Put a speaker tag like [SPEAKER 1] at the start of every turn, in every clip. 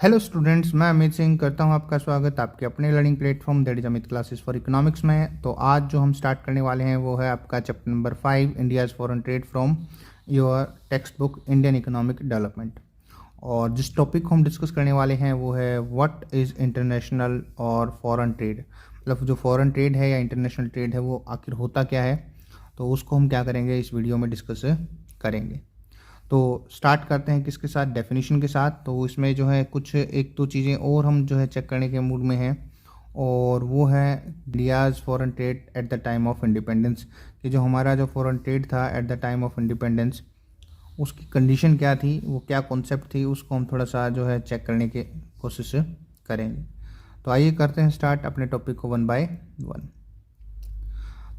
[SPEAKER 1] Hello students, मैं अमित सिंह करता हूं आपका स्वागत आपके अपने learning platform that is Amit classes for economics में। तो आज जो हम स्टार्ट करने वाले हैं वो है आपका chapter number 5 India's foreign trade from your text book Indian economic development. और जिस टॉपिक को हम डिस्कस करने वाले हैं वो है व्हाट इज़ इंटरनेशनल और फॉरेन ट्रेड। मतलब जो फॉरेन ट्रेड है या इंटरनेशनल ट्रेड है वो आखिर होता क्या है, तो उसको हम क्या करेंगे इस वीडियो में डिस्कस करेंगे। तो स्टार्ट करते हैं किसके साथ, डेफिनेशन के साथ। तो इसमें जो है कुछ एक दो चीज़ें और हम जो है चेक करने के मूड में हैं, और वो है India's foreign trade at the time of independence. कि जो हमारा जो फॉरेन ट्रेड था at the time of independence, उसकी कंडीशन क्या थी, वो क्या कॉन्सेप्ट थी, उसको हम थोड़ा सा जो है चेक करने की कोशिश करेंगे। तो आइए करते हैं स्टार्ट अपने टॉपिक को वन बाय वन।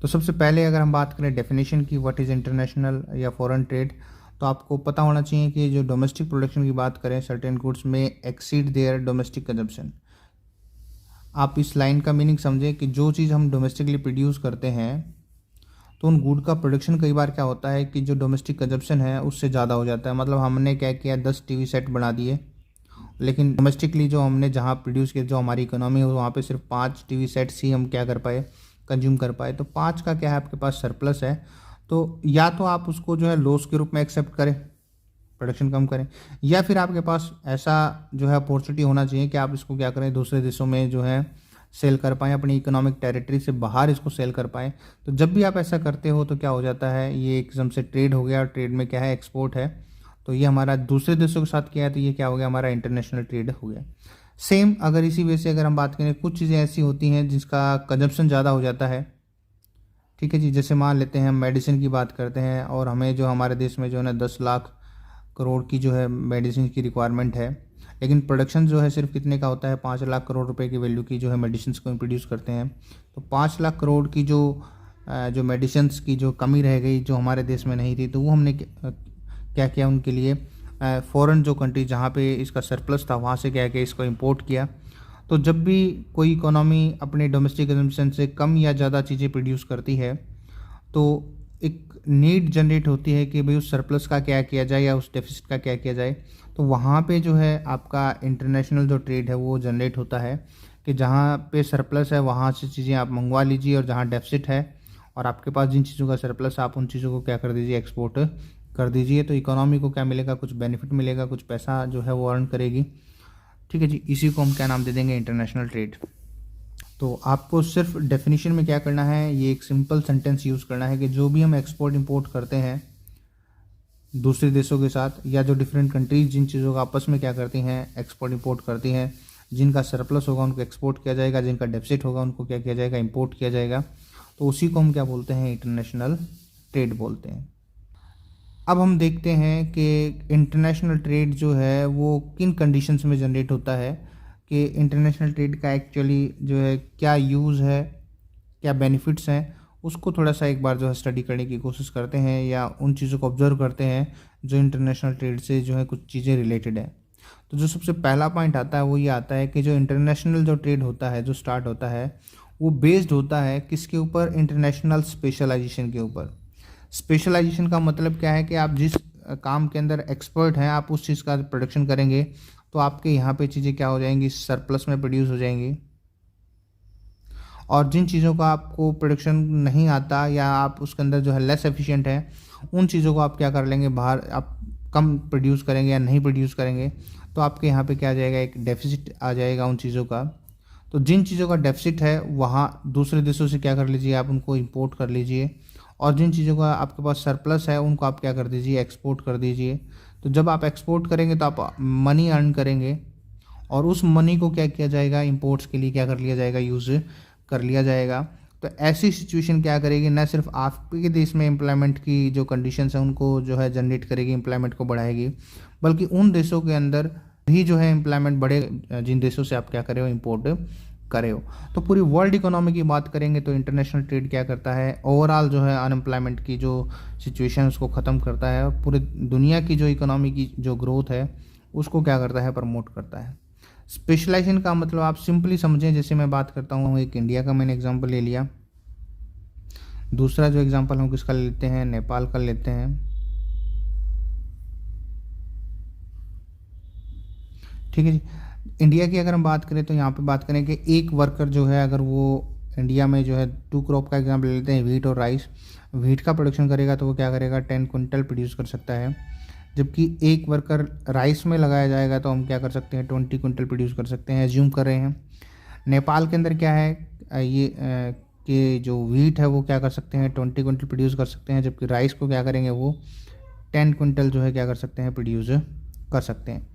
[SPEAKER 1] तो सबसे पहले अगर हम बात करें डेफिनेशन की, व्हाट इज़ इंटरनेशनल या फॉरेन ट्रेड, तो आपको पता होना चाहिए कि जो डोमेस्टिक प्रोडक्शन की बात करें, सर्टेन गुड्स में एक्सीड देयर डोमेस्टिक कंजम्पशन। आप इस लाइन का मीनिंग समझें कि जो चीज़ हम डोमेस्टिकली प्रोड्यूस करते हैं तो उन गुड का प्रोडक्शन कई बार क्या होता है कि जो डोमेस्टिक कंजम्पशन है उससे ज़्यादा हो जाता है। मतलब हमने क्या किया, 10 टीवी सेट बना दिए, लेकिन डोमेस्टिकली जो हमने जहाँ प्रोड्यूस किया, जो हमारी इकोनॉमी है वहाँ पे सिर्फ 5 टीवी सेट्स ही हम क्या कर पाए, कंज्यूम कर पाए। तो 5 का क्या है, आपके पास सरप्लस है। तो या तो आप उसको जो है लॉस के रूप में एक्सेप्ट करें, प्रोडक्शन कम करें, या फिर आपके पास ऐसा जो है अपॉर्चुनिटी होना चाहिए कि आप इसको क्या करें, दूसरे देशों में जो है सेल कर पाएँ, अपनी इकोनॉमिक टेरिटरी से बाहर इसको सेल कर पाएँ। तो जब भी आप ऐसा करते हो तो क्या हो जाता है, ये एक किस्म से ट्रेड हो गया, और ट्रेड में क्या है, एक्सपोर्ट है। तो ये हमारा दूसरे देशों के साथ किया है, तो ये क्या हो गया, हमारा इंटरनेशनल ट्रेड हो गया। सेम अगर इसी वजह से अगर हम बात करें, कुछ चीज़ें ऐसी होती हैं जिसका कंजप्शन ज़्यादा हो जाता है, ठीक है जी। जैसे मान लेते हैं हम मेडिसिन की बात करते हैं, और हमें जो हमारे देश में जो है ना 10 लाख करोड़ की जो है मेडिसिन की रिक्वायरमेंट है, लेकिन प्रोडक्शन जो है सिर्फ कितने का होता है, 5 लाख करोड़ रुपए की वैल्यू की जो है मेडिसिन को प्रोड्यूस करते हैं। तो 5 लाख करोड़ की जो मेडिसिन की जो कमी रह गई, जो हमारे देश में नहीं थी, तो वो हमने क्या किया उनके लिए, फॉरेन जो कंट्री जहाँ पे इसका सरप्लस था वहाँ से क्या किया, इसको इंपोर्ट किया। तो जब भी कोई इकोनॉमी अपने डोमेस्टिक कंजम्पशन से कम या ज़्यादा चीज़ें प्रोड्यूस करती है, तो एक नीड जनरेट होती है कि भाई उस सरप्लस का क्या किया जाए या उस डेफिसिट का क्या किया जाए। तो वहाँ पे जो है आपका इंटरनेशनल जो ट्रेड है वो जनरेट होता है, कि जहाँ पे सरप्लस है वहाँ से चीज़ें आप मंगवा लीजिए, और जहाँ डेफिसिट है और आपके पास जिन चीज़ों का सरप्लस, आप उन चीज़ों को क्या कर दीजिए, एक्सपोर्ट कर दीजिए। तो इकोनॉमी को क्या मिलेगा, कुछ बेनिफिट मिलेगा, कुछ पैसा जो है वो अर्न करेगी, ठीक है जी। इसी को हम क्या नाम दे देंगे, इंटरनेशनल ट्रेड। तो आपको सिर्फ डेफिनेशन में क्या करना है, ये एक सिंपल सेंटेंस यूज़ करना है कि जो भी हम एक्सपोर्ट इंपोर्ट करते हैं दूसरे देशों के साथ, या जो डिफरेंट कंट्रीज जिन चीज़ों का आपस में क्या करती हैं, एक्सपोर्ट इंपोर्ट करती हैं, जिनका सरप्लस होगा उनको एक्सपोर्ट किया जाएगा, जिनका डेफिसिट होगा उनको क्या किया जाएगा, इंपोर्ट किया जाएगा। तो उसी को हम क्या बोलते हैं, इंटरनेशनल ट्रेड बोलते हैं। अब हम देखते हैं कि इंटरनेशनल ट्रेड जो है वो किन कंडीशंस में जनरेट होता है, कि इंटरनेशनल ट्रेड का एक्चुअली जो है क्या यूज़ है, क्या बेनिफिट्स हैं, उसको थोड़ा सा एक बार जो है स्टडी करने की कोशिश करते हैं, या उन चीज़ों को ऑब्जर्व करते हैं जो इंटरनेशनल ट्रेड से जो है कुछ चीज़ें रिलेटेड है। तो जो सबसे पहला पॉइंट आता है वो ये आता है कि जो इंटरनेशनल जो ट्रेड होता है, जो स्टार्ट होता है, वो बेस्ड होता है किसके ऊपर, इंटरनेशनल स्पेशलाइजेशन के ऊपर। स्पेशलाइजेशन का मतलब क्या है कि आप जिस काम के अंदर एक्सपर्ट हैं, आप उस चीज़ का प्रोडक्शन करेंगे, तो आपके यहाँ पे चीज़ें क्या हो जाएंगी, सरप्लस में प्रोड्यूस हो जाएंगी। और जिन चीज़ों का आपको प्रोडक्शन नहीं आता, या आप उसके अंदर जो है लेस एफिशिएंट है, उन चीज़ों को आप क्या कर लेंगे, बाहर आप कम प्रोड्यूस करेंगे या नहीं प्रोड्यूस करेंगे, तो आपके यहाँ पे क्या आ जाएगा, एक डेफिसिट आ जाएगा उन चीज़ों का। तो जिन चीज़ों का डेफिसिट है वहाँ दूसरे देशों से क्या कर लीजिए, आप उनको इंपोर्ट कर लीजिए, और जिन चीज़ों का आपके पास सरप्लस है उनको आप क्या कर दीजिए, एक्सपोर्ट कर दीजिए। तो जब आप एक्सपोर्ट करेंगे तो आप मनी अर्न करेंगे, और उस मनी को क्या किया जाएगा, इंपोर्ट्स के लिए क्या कर लिया जाएगा, यूज़ कर लिया जाएगा। तो ऐसी सिचुएशन क्या करेगी, न सिर्फ आपके देश में एम्प्लॉयमेंट की जो कंडीशंस हैं उनको जो है जनरेट करेगी, एम्प्लॉयमेंट को बढ़ाएगी, बल्कि उन देशों के अंदर भी जो है एम्प्लॉयमेंट बढ़े जिन देशों से आप क्या करे हो, इंपोर्ट करे हो। तो पूरी वर्ल्ड इकोनॉमी की बात करेंगे तो इंटरनेशनल ट्रेड क्या करता है, ओवरऑल जो है अनएम्प्लॉयमेंट की जो सिचुएशन उसको ख़त्म करता है, और पूरे दुनिया की जो इकोनॉमी की जो ग्रोथ है उसको क्या करता है, प्रमोट करता है। स्पेशलाइजेशन का मतलब आप सिंपली समझें, जैसे मैं बात करता हूँ, एक इंडिया का मैंने एग्जांपल ले लिया, दूसरा जो एग्जांपल हम किसका लेते हैं, नेपाल का लेते हैं, ठीक है जी। इंडिया की अगर हम बात करें तो यहाँ पे बात करें कि एक वर्कर जो है, अगर वो इंडिया में जो है 2 क्रॉप का एग्जाम्पल लेते हैं, व्हीट और राइस, व्हीट का प्रोडक्शन करेगा तो वो क्या करेगा 10 क्विंटल प्रोड्यूस कर सकता है। जबकि एक वर्कर राइस में लगाया जाएगा तो हम क्या कर सकते हैं 20 क्विंटल प्रोड्यूस कर सकते हैं, एज्यूम कर रहे हैं। नेपाल के अंदर क्या है कि जो व्हीट है वो क्या कर सकते हैं 20 क्विंटल प्रोड्यूस कर सकते हैं, जबकि राइस को क्या करेंगे वो 10 क्विंटल जो है क्या कर सकते हैं प्रोड्यूस कर सकते हैं।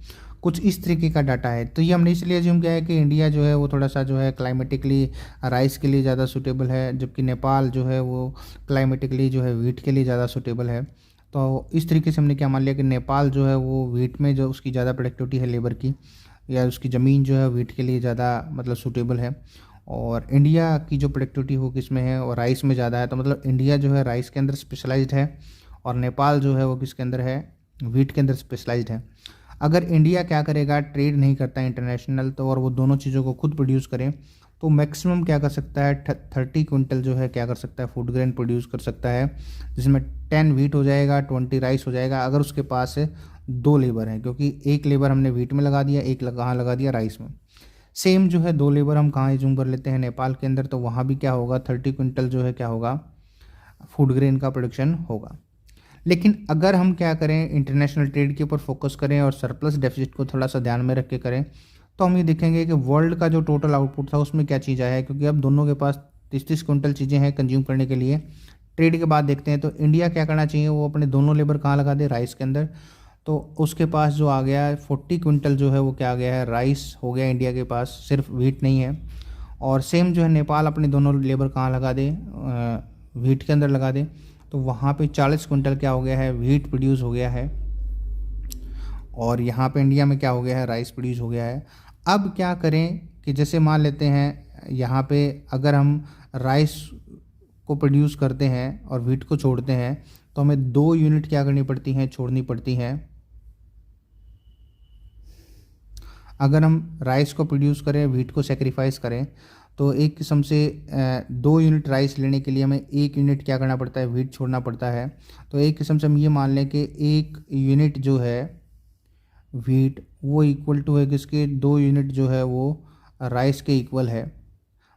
[SPEAKER 1] कुछ इस तरीके का डाटा है। तो ये हमने इसलिए एज्यूम किया है कि इंडिया जो है वो थोड़ा सा जो है क्लाइमेटिकली राइस के लिए ज़्यादा सूटेबल है, जबकि नेपाल जो है वो क्लाइमेटिकली जो है व्हीट के लिए ज़्यादा सूटेबल है। तो इस तरीके से हमने क्या मान लिया कि नेपाल जो है वो व्हीट में जो उसकी ज़्यादा प्रोडक्टिविटी है लेबर की, या उसकी ज़मीन जो है व्हीट के लिए ज़्यादा मतलब सूटेबल है, और इंडिया की जो प्रोडक्टिविटी वो किस में है और राइस में ज़्यादा है। तो मतलब इंडिया जो है राइस के अंदर स्पेशलाइज्ड है और नेपाल जो है वो किसके अंदर है, व्हीट के अंदर स्पेशलाइज्ड है। अगर इंडिया क्या करेगा, ट्रेड नहीं करता इंटरनेशनल, तो और वो दोनों चीज़ों को खुद प्रोड्यूस करें तो मैक्सिमम क्या कर सकता है 30 क्विंटल जो है क्या कर सकता है फूड ग्रेन प्रोड्यूस कर सकता है, जिसमें 10 व्हीट हो जाएगा, 20 राइस हो जाएगा, अगर उसके पास 2 लेबर हैं, क्योंकि एक लेबर हमने व्हीट में लगा दिया, एक कहाँ लगा दिया राइस में। सेम जो है 2 लेबर हम कहाँ एज्यूम कर लेते हैं नेपाल के अंदर, तो वहाँ भी क्या होगा 30 क्विंटल जो है क्या होगा फूड ग्रेन का प्रोडक्शन होगा। लेकिन अगर हम क्या करें इंटरनेशनल ट्रेड के ऊपर फोकस करें और सरप्लस डेफिसिट को थोड़ा सा ध्यान में रख के करें, तो हम ये देखेंगे कि वर्ल्ड का जो टोटल आउटपुट था उसमें क्या चीज़ आया है, क्योंकि अब दोनों के पास 30-30 क्विंटल चीज़ें हैं कंज्यूम करने के लिए। ट्रेड के बाद देखते हैं तो इंडिया क्या करना चाहिए, वो अपने दोनों लेबर कहाँ लगा दे राइस के अंदर, तो उसके पास जो आ गया है 40 क्विंटल जो है वो क्या आ गया है राइस हो गया इंडिया के पास, सिर्फ व्हीट नहीं है। और सेम जो है नेपाल अपने दोनों लेबर कहाँ लगा दे, व्हीट के अंदर लगा दे, तो वहाँ पे 40 क्विंटल क्या हो गया है व्हीट प्रोड्यूस हो गया है, और यहाँ पे इंडिया में क्या हो गया है राइस प्रोड्यूस हो गया है। अब क्या करें कि जैसे मान लेते हैं यहाँ पे अगर हम राइस को प्रोड्यूस करते हैं और व्हीट को छोड़ते हैं तो हमें 2 यूनिट क्या करनी पड़ती हैं, छोड़नी पड़ती हैं। अगर हम राइस को प्रोड्यूस करें, व्हीट को सेक्रीफाइस करें, तो एक किस्म से 2 यूनिट राइस लेने के लिए हमें 1 यूनिट क्या करना पड़ता है व्हीट छोड़ना पड़ता है। तो एक किस्म से हम ये मान लें कि 1 यूनिट जो है व्हीट वो इक्वल टू है किसके, 2 यूनिट जो है वो राइस के इक्वल है।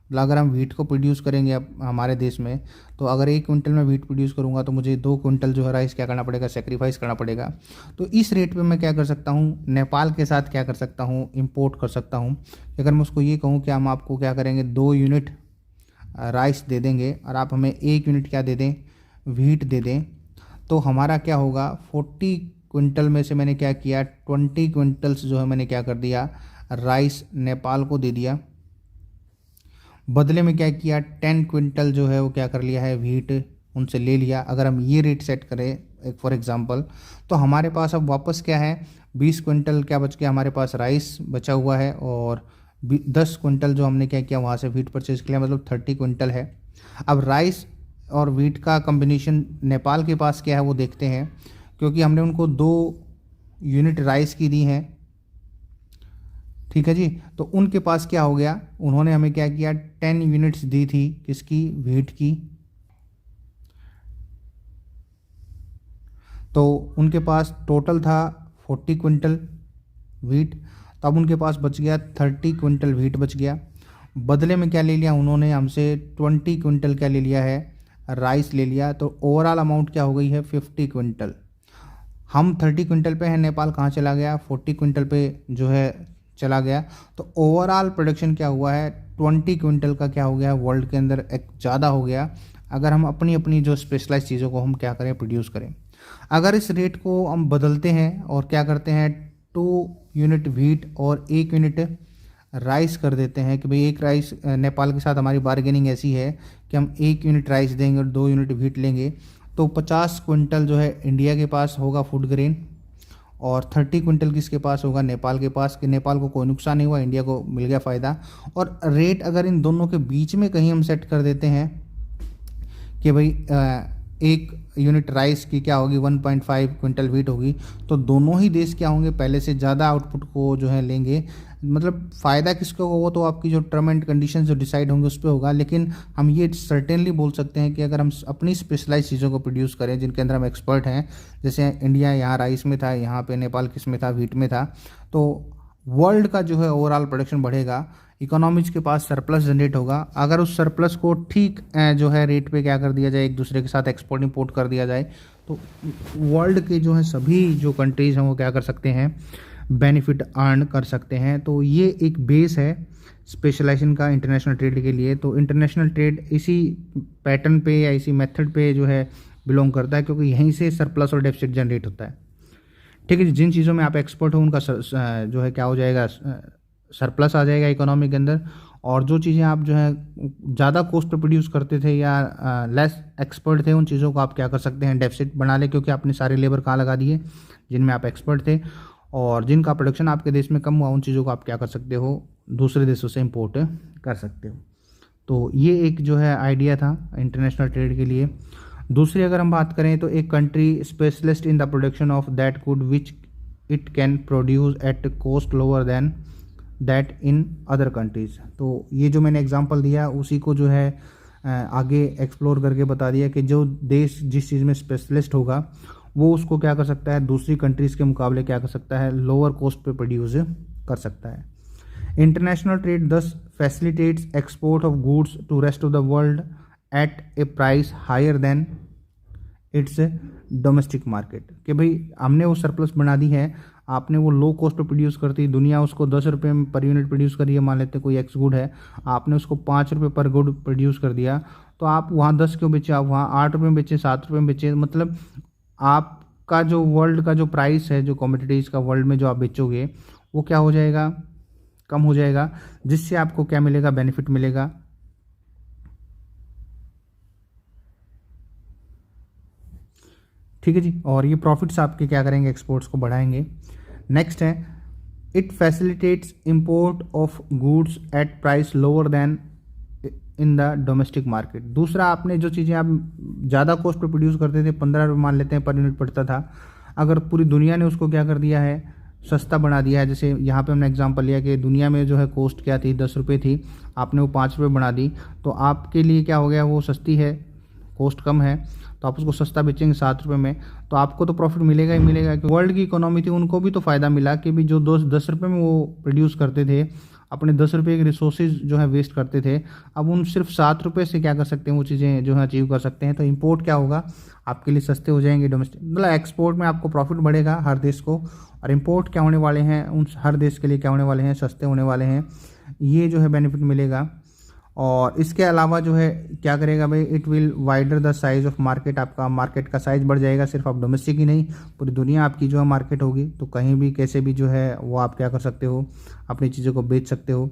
[SPEAKER 1] मतलब अगर हम व्हीट को प्रोड्यूस करेंगे अब हमारे देश में, तो अगर 1 क्विंटल में व्हीट प्रोड्यूस करूँगा तो मुझे 2 क्विंटल जो है राइस क्या करना पड़ेगा, सेक्रीफाइस करना पड़ेगा। तो इस रेट पे मैं क्या कर सकता हूँ, नेपाल के साथ क्या कर सकता हूँ, इंपोर्ट कर सकता हूँ। अगर मैं उसको ये कहूँ कि हम आपको क्या करेंगे 2 यूनिट राइस दे देंगे और आप हमें 1 यूनिट क्या दे दें, व्हीट दे दें, तो हमारा क्या होगा 40 क्विंटल में से मैंने क्या किया 20 क्विंटल्स जो है मैंने क्या कर दिया राइस नेपाल को दे दिया। बदले में क्या किया 10 क्विंटल जो है वो क्या कर लिया है व्हीट उनसे ले लिया। अगर हम ये रेट सेट करें एक फॉर एग्जांपल, तो हमारे पास अब वापस क्या है 20 क्विंटल क्या बच गया हमारे पास राइस बचा हुआ है, और 10 क्विंटल जो हमने क्या किया वहाँ से व्हीट परचेज किया, मतलब 30 क्विंटल है। अब राइस और व्हीट का कम्बिनेशन नेपाल के पास क्या है वो देखते हैं, क्योंकि हमने उनको 2 यूनिट राइस की दी हैं, ठीक है जी। तो उनके पास क्या हो गया, उन्होंने हमें क्या किया 10 यूनिट्स दी थी किसकी, व्हीट की, तो उनके पास टोटल था 40 क्विंटल व्हीट, तो अब उनके पास बच गया 30 क्विंटल व्हीट बच गया। बदले में क्या ले लिया उन्होंने हमसे 20 क्विंटल क्या ले लिया है राइस ले लिया, तो ओवरऑल अमाउंट क्या हो गई है 50 क्विंटल। हम 30 क्विंटल पे हैं, नेपाल कहाँ चला गया 40 क्विंटल पे जो है चला गया, तो ओवरऑल प्रोडक्शन क्या हुआ है 20 क्विंटल का क्या हो गया वर्ल्ड के अंदर एक ज़्यादा हो गया, अगर हम अपनी अपनी जो स्पेशलाइज चीज़ों को हम क्या करें प्रोड्यूस करें। अगर इस रेट को हम बदलते हैं और क्या करते हैं 2 यूनिट व्हीट और 1 यूनिट राइस कर देते हैं कि भाई एक राइस नेपाल के साथ हमारी बार्गेनिंग ऐसी है कि हम 1 यूनिट राइस देंगे और 2 यूनिट व्हीट लेंगे, तो 50 क्विंटल जो है इंडिया के पास होगा फूड ग्रेन, और 30 क्विंटल किसके पास होगा नेपाल के पास, कि नेपाल को कोई नुकसान नहीं हुआ, इंडिया को मिल गया फ़ायदा। और रेट अगर इन दोनों के बीच में कहीं हम सेट कर देते हैं कि भाई 1 यूनिट राइस की क्या होगी 1.5 क्विंटल व्हीट होगी, तो दोनों ही देश क्या होंगे पहले से ज़्यादा आउटपुट को जो है लेंगे। मतलब फ़ायदा किसको होगा वो तो आपकी जो टर्म एंड कंडीशन जो डिसाइड होंगे उस पर होगा, लेकिन हम ये सर्टेनली बोल सकते हैं कि अगर हम अपनी स्पेशलाइज चीज़ों को प्रोड्यूस करें जिनके अंदर हम एक्सपर्ट हैं, जैसे इंडिया यहाँ राइस में था, यहाँ पे नेपाल किस में था व्हीट में था, तो वर्ल्ड का जो है ओवरऑल प्रोडक्शन बढ़ेगा, इकोनॉमीज के पास सरप्लस जनरेट होगा। अगर उस सरप्लस को ठीक जो है रेट पे क्या कर दिया जाए, एक दूसरे के साथ एक्सपोर्ट इंपोर्ट कर दिया जाए, तो वर्ल्ड के जो है सभी जो कंट्रीज़ हैं वो क्या कर सकते हैं, बेनिफिट अर्न कर सकते हैं। तो ये एक बेस है स्पेशलाइजेशन का इंटरनेशनल ट्रेड के लिए। तो इंटरनेशनल ट्रेड इसी पैटर्न पे या इसी मेथड पे जो है बिलोंग करता है, क्योंकि यहीं से सरप्लस और डेफिसिट जनरेट होता है। ठीक है जी, जिन चीज़ों में आप एक्सपर्ट हो उनका जो है क्या हो जाएगा, सरप्लस आ जाएगा इकोनॉमी के अंदर। और जो चीज़ें आप जो है ज़्यादा कॉस्ट पे प्रोड्यूस करते थे या लेस एक्सपर्ट थे, उन चीज़ों को आप क्या कर सकते हैं, डेफिसिट बना ले, क्योंकि आपने सारे लेबर कहाँ लगा दिए, जिनमें आप एक्सपर्ट थे। और जिनका प्रोडक्शन आपके देश में कम हुआ, उन चीज़ों को आप क्या कर सकते हो, दूसरे देशों से इम्पोर्ट कर सकते हो। तो ये एक जो है आइडिया था इंटरनेशनल ट्रेड के लिए। दूसरी अगर हम बात करें तो एक country specialist in the production of that good which it can produce at cost lower than that in other countries. तो ये जो मैंने एग्जांपल दिया उसी को जो है आगे एक्सप्लोर करके बता दिया कि जो देश जिस चीज़ में स्पेशलिस्ट होगा वो उसको क्या कर सकता है, दूसरी कंट्रीज़ के मुकाबले क्या कर सकता है, लोअर कॉस्ट पे प्रोड्यूस कर सकता है। International trade thus facilitates export of goods to rest of the world at a price higher than its domestic market. कि भाई हमने वो सरप्लस बना दी है, आपने वो लो कॉस्ट पे प्रोड्यूस करती, दुनिया उसको 10 रुपये में पर यूनिट प्रोड्यूस करी है, मान लेते कोई एक्स गुड है, आपने उसको 5 रुपये पर गुड प्रोड्यूस कर दिया, तो आप वहाँ 10 क्यों बेचे, आप वहाँ 8 रुपये में बेचे, 7 रुपये में बेचे। मतलब आपका जो वर्ल्ड का जो प्राइस है, जो कमोडिटीज़ का वर्ल्ड में जो आप बेचोगे, वो क्या हो जाएगा, कम हो जाएगा, जिससे आपको क्या मिलेगा, बेनिफिट मिलेगा। ठीक है जी, और ये प्रॉफिट्स आपके क्या करेंगे, एक्सपोर्ट्स को बढ़ाएंगे। नेक्स्ट है it facilitates import of goods at price lower then in the domestic market. दूसरा, आपने जो चीज़ें आप ज़्यादा कॉस्ट पे प्रोड्यूस करते थे, 15 रुपये मान लेते हैं पर यूनिट पड़ता था, अगर पूरी दुनिया ने उसको क्या कर दिया है, सस्ता बना दिया है। जैसे यहाँ पे हमने एग्जांपल लिया कि दुनिया में जो है कॉस्ट क्या थी, 10 रुपये थी, आपने वो 5 रुपये बना दी, तो आपके लिए क्या हो गया, वो सस्ती है, कॉस्ट कम है, तो आप उसको सस्ता बेचेंगे 7 रुपये में, तो आपको तो प्रॉफिट मिलेगा ही मिलेगा। वर्ल्ड की इकोनॉमी थी, उनको भी तो फ़ायदा मिला कि भी जो 10 रुपये में वो प्रोड्यूस करते थे, अपने 10 रुपये के रिसोर्सेज जो है वेस्ट करते थे, अब उन सिर्फ 7 रुपये से क्या कर सकते हैं, वो चीज़ें जो है अचीव कर सकते हैं। तो इंपोर्ट क्या होगा, आपके लिए सस्ते हो जाएंगे। डोमेस्टिक मतलब एक्सपोर्ट में आपको प्रॉफिट बढ़ेगा हर देश को, और इंपोर्ट क्या होने वाले हैं, उन हर देश के लिए क्या होने वाले हैं, सस्ते होने वाले हैं। ये जो है बेनिफिट मिलेगा। और इसके अलावा जो है क्या करेगा भाई, it will wider the size of market, आपका मार्केट का साइज बढ़ जाएगा, सिर्फ आप डोमेस्टिक ही नहीं, पूरी दुनिया आपकी जो है मार्केट होगी, तो कहीं भी कैसे भी जो है वो आप क्या कर सकते हो, अपनी चीज़ों को बेच सकते हो।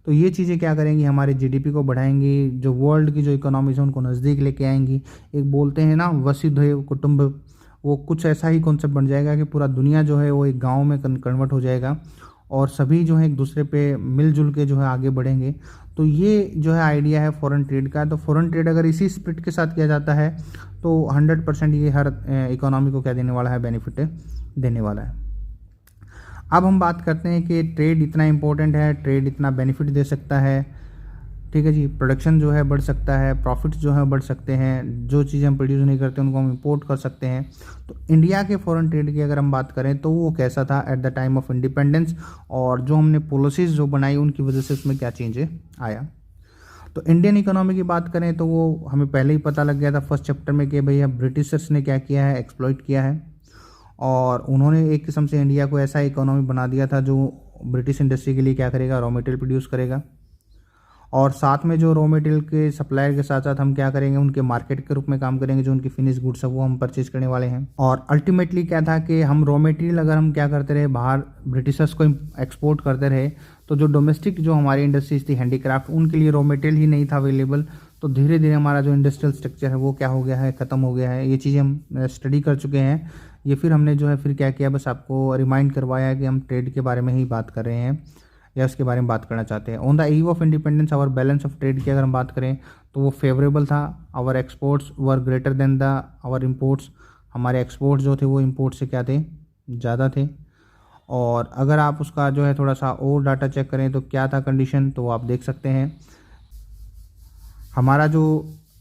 [SPEAKER 1] तो ये चीज़ें क्या करेंगी, हमारे जीडीपी को बढ़ाएंगी, जो वर्ल्ड की जो इकोनॉमीज है उनको नज़दीक लेके आएंगी। एक बोलते हैं ना वसुधैव कुटुंब, वो कुछ ऐसा ही कॉन्सेप्ट बन जाएगा कि पूरा दुनिया जो है वो एक गाँव में कन्वर्ट हो जाएगा, और सभी जो है एक दूसरे पे मिलजुल के जो है आगे बढ़ेंगे। तो ये जो है आइडिया है फॉरेन ट्रेड का। तो फॉरेन ट्रेड अगर इसी स्पिरिट के साथ किया जाता है तो 100% ये हर इकोनॉमी को क्या देने वाला है, बेनिफिट देने वाला है। अब हम बात करते हैं कि ट्रेड इतना इम्पोर्टेंट है, ट्रेड इतना बेनिफिट दे सकता है। ठीक है जी, प्रोडक्शन जो है बढ़ सकता है, प्रॉफिट्स जो है बढ़ सकते हैं, जो चीज़ें हम प्रोड्यूस नहीं करते उनको हम इंपोर्ट कर सकते हैं। तो इंडिया के फॉरेन ट्रेड की अगर हम बात करें तो वो कैसा था at the time of independence, और जो हमने पॉलिसीज़ जो बनाई उनकी वजह से उसमें क्या चेंज आया। तो इंडियन इकोनॉमी की बात करें तो वो हमें पहले ही पता लग गया था फर्स्ट चैप्टर में कि भैया ब्रिटिशर्स ने क्या किया है, एक्सप्लॉइट किया है, और उन्होंने एक किस्म से इंडिया को ऐसा इकोनॉमी बना दिया था जो ब्रिटिश इंडस्ट्री के लिए क्या करेगा, रॉ मटेरियल प्रोड्यूस करेगा, और साथ में जो रॉ मटेरियल के सप्लायर के साथ साथ हम क्या करेंगे, उनके मार्केट के रूप में काम करेंगे, जो उनकी फिनिश गुड्स है वो हम परचेज करने वाले हैं। और अल्टीमेटली क्या था कि हम रॉ मटेरियल अगर हम क्या करते रहे, बाहर ब्रिटिशर्स को एक्सपोर्ट करते रहे, तो जो डोमेस्टिक जो हमारी इंडस्ट्रीज थी हैंडीक्राफ्ट, उनके लिए रॉ मटेरियल ही नहीं था अवेलेबल। तो धीरे धीरे हमारा जो इंडस्ट्रियल स्ट्रक्चर है वो क्या हो गया है, ख़त्म हो गया है। ये चीज़ें हम स्टडी कर चुके हैं, ये फिर हमने जो है फिर क्या किया, बस आपको रिमाइंड करवाया कि हम ट्रेड के बारे में ही बात कर रहे हैं या उसके बारे में बात करना चाहते हैं। On the eve of independence our balance of trade की अगर हम बात करें तो वो फेवरेबल था। Our exports were greater than the our imports, हमारे एक्सपोर्ट्स जो थे वो इम्पोर्ट से क्या थे, ज़्यादा थे। और अगर आप उसका जो है थोड़ा सा और डाटा चेक करें तो क्या था कंडीशन, तो आप देख सकते हैं हमारा जो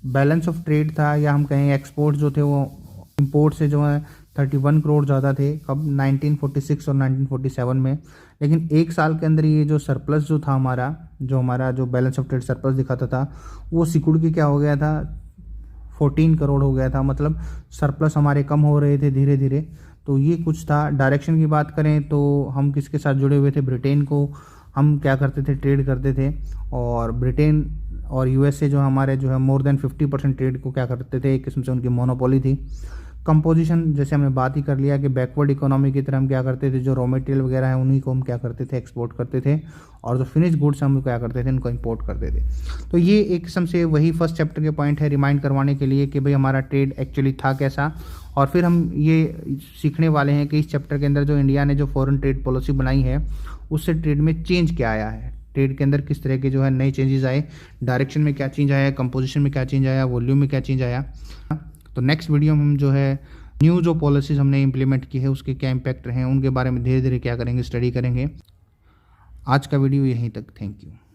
[SPEAKER 1] बैलेंस ऑफ ट्रेड था, या हम कहें एक्सपोर्ट जो थे वो इम्पोर्ट से जो है 31 करोड़ ज़्यादा थे, कब 1946 और 1947 में। लेकिन एक साल के अंदर ये जो सरप्लस जो था हमारा जो बैलेंस ऑफ ट्रेड सरप्लस दिखाता था, वो सिकुड़ के क्या हो गया था, 14 करोड़ हो गया था। मतलब सरप्लस हमारे कम हो रहे थे धीरे धीरे। तो ये कुछ था। डायरेक्शन की बात करें तो हम किसके साथ जुड़े हुए थे, ब्रिटेन को हम क्या करते थे, ट्रेड करते थे। और ब्रिटेन और यूएसए जो हमारे जो है मोर देन 50% ट्रेड को क्या करते थे, एक किस्म से उनकी मोनोपोली थी। कंपोजिशन जैसे हमने बात ही कर लिया कि बैकवर्ड इकोनॉमी की तरह हम क्या करते थे, जो रॉ मटेरियल वगैरह है उन्हीं को हम क्या करते थे, एक्सपोर्ट करते थे, और जो फिनिश गुड्स हम क्या करते थे, उनको इंपोर्ट करते थे। तो ये एक किस्म से वही फर्स्ट चैप्टर के पॉइंट है, रिमाइंड करवाने के लिए कि भाई हमारा ट्रेड एक्चुअली था कैसा। और फिर हम ये सीखने वाले हैं कि इस चैप्टर के अंदर जो इंडिया ने जो फॉरेन ट्रेड पॉलिसी बनाई है उससे ट्रेड में चेंज क्या आया है, ट्रेड के अंदर किस तरह के जो है नए चेंजेस आए, डायरेक्शन में क्या चेंज आया, कंपोजिशन में क्या चेंज आया, वॉल्यूम में क्या चेंज आया। तो नेक्स्ट वीडियो में हम जो है न्यू जो पॉलिसीज हमने इंप्लीमेंट की है उसके क्या इम्पैक्ट रहे हैं, उनके बारे में धीरे धीरे क्या करेंगे, स्टडी करेंगे। आज का वीडियो यहीं तक। Thank you.